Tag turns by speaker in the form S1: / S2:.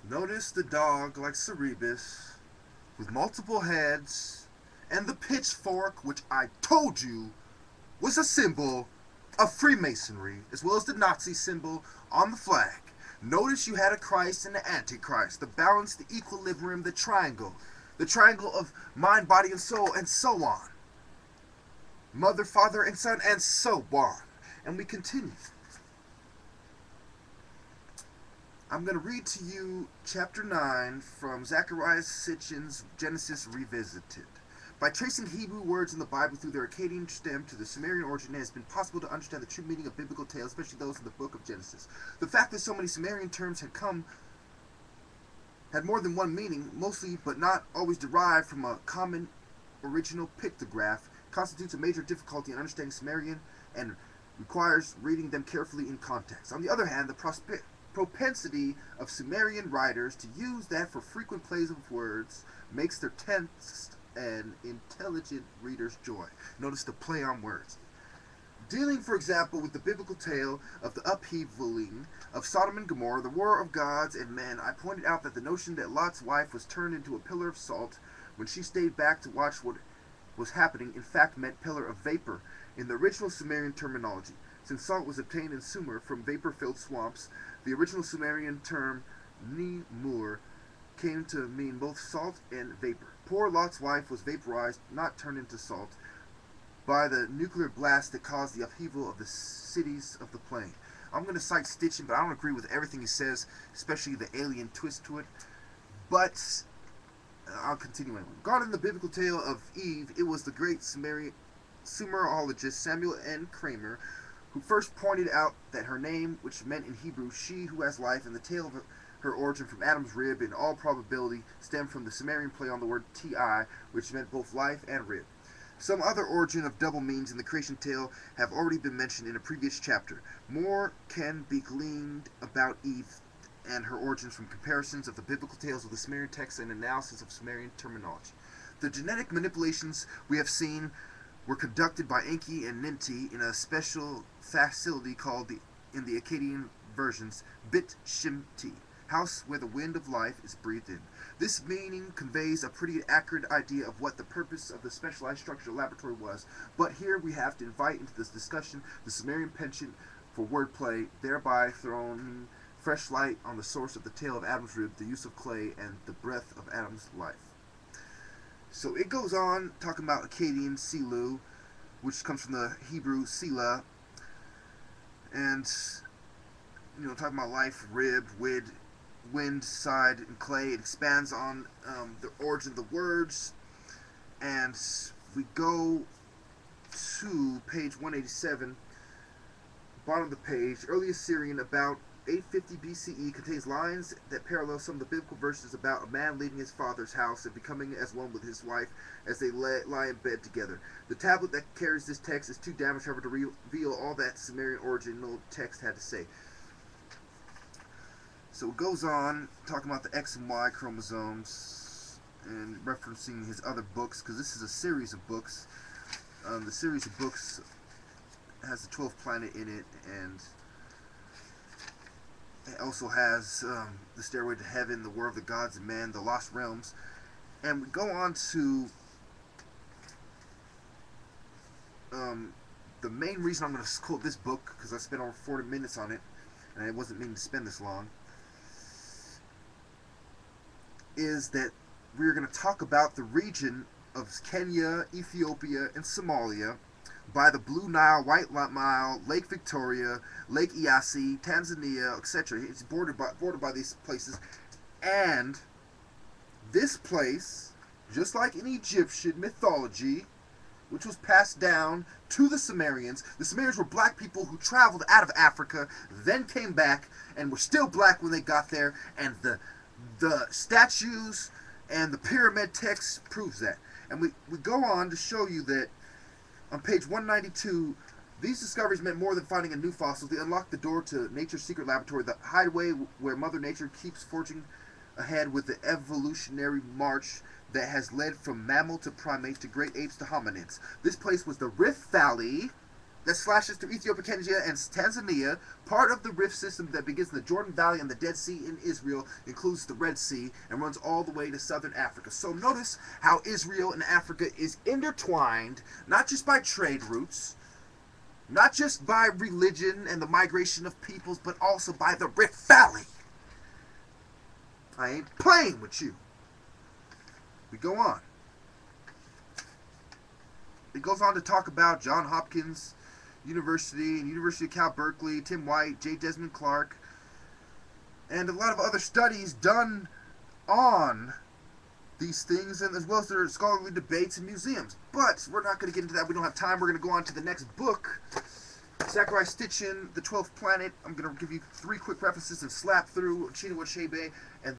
S1: Notice the dog like Cerebus, with multiple heads, and the pitchfork, which I told you was a symbol of Freemasonry, as well as the Nazi symbol on the flag. Notice you had a Christ and an Antichrist, the balance, the equilibrium, the triangle of mind, body, and soul, and so on. Mother, father, and son, and so on. And we continue. I'm going to read to you chapter 9 from Zechariah Sitchin's Genesis Revisited. By tracing Hebrew words in the Bible through their Akkadian stem to the Sumerian origin, it has been possible to understand the true meaning of biblical tales, especially those in the book of Genesis. The fact that so many Sumerian terms had more than one meaning, mostly but not always derived from a common original pictograph, constitutes a major difficulty in understanding Sumerian and requires reading them carefully in context. On the other hand, the propensity of Sumerian writers to use that for frequent plays of words makes their text an intelligent reader's joy. Notice the play on words. Dealing, for example, with the biblical tale of the upheavaling of Sodom and Gomorrah, the war of gods and men, I pointed out that the notion that Lot's wife was turned into a pillar of salt when she stayed back to watch what was happening in fact meant pillar of vapor in the original Sumerian terminology. Since salt was obtained in Sumer from vapor-filled swamps, the original Sumerian term Nimur came to mean both salt and vapor. Poor Lot's wife was vaporized, not turned into salt, by the nuclear blast that caused the upheaval of the cities of the plain. I'm going to cite Stitchin, but I don't agree with everything he says, especially the alien twist to it. But I'll continue anyway. Regarding the biblical tale of Eve, it was the great Sumerologist Samuel N. Kramer who first pointed out that her name, which meant in Hebrew, she who has life, and the tale of her origin from Adam's rib, in all probability, stemmed from the Sumerian play on the word ti, which meant both life and rib. Some other origin of double meanings in the creation tale have already been mentioned in a previous chapter. More can be gleaned about Eve and her origins from comparisons of the biblical tales of the Sumerian texts and analysis of Sumerian terminology. The genetic manipulations we have seen were conducted by Enki and Ninti in a special facility called, in the Akkadian versions, Bit Shimti, house where the wind of life is breathed in. This meaning conveys a pretty accurate idea of what the purpose of the specialized structural laboratory was, but here we have to invite into this discussion the Sumerian penchant for wordplay, thereby throwing fresh light on the source of the tale of Adam's rib, the use of clay, and the breath of Adam's life. So it goes on talking about Akkadian Silu, which comes from the Hebrew Sila, and talking about life, rib, wind, side, and clay. It expands on the origin of the words, and we go to page 187, bottom of the page. Early Assyrian, about 850 BCE, contains lines that parallel some of the biblical verses about a man leaving his father's house and becoming as one with his wife as they lie in bed together. The tablet that carries this text is too damaged, however, to reveal all that Sumerian original text had to say. So it goes on talking about the X and Y chromosomes and referencing his other books, because this is a series of books. The series of books has the 12th planet in it, and it also has the Stairway to Heaven, the War of the Gods and Man, the Lost Realms. And we go on to the main reason I'm going to quote this book, because I spent over 40 minutes on it, and I wasn't meaning to spend this long, is that we're going to talk about the region of Kenya, Ethiopia, and Somalia by the Blue Nile, White Nile, Lake Victoria, Lake Eyasi, Tanzania, etc. It's bordered by these places. And this place, just like in Egyptian mythology, which was passed down to the Sumerians were black people who traveled out of Africa, then came back, and were still black when they got there, and the statues and the pyramid text proves that. And we go on to show you that on page 192, these discoveries meant more than finding a new fossil. They unlocked the door to nature's secret laboratory, the hideaway where Mother Nature keeps forging ahead with the evolutionary march that has led from mammal to primate to great apes to hominids. This place was the Rift Valley that slashes through Ethiopia, Kenya, and Tanzania. Part of the rift system that begins in the Jordan Valley and the Dead Sea in Israel includes the Red Sea and runs all the way to southern Africa. So notice how Israel and Africa is intertwined, not just by trade routes, not just by religion and the migration of peoples, but also by the Rift Valley. I ain't playing with you. We go on. It goes on to talk about Johns Hopkins University and University of Cal Berkeley, Tim White, J. Desmond Clark, and a lot of other studies done on these things, and as well as their scholarly debates and museums. But we're not going to get into that. We don't have time. We're going to go on to the next book, Zachariah Stitchin, The 12th Planet. I'm going to give you 3 quick references and slap through Chinua Achebe and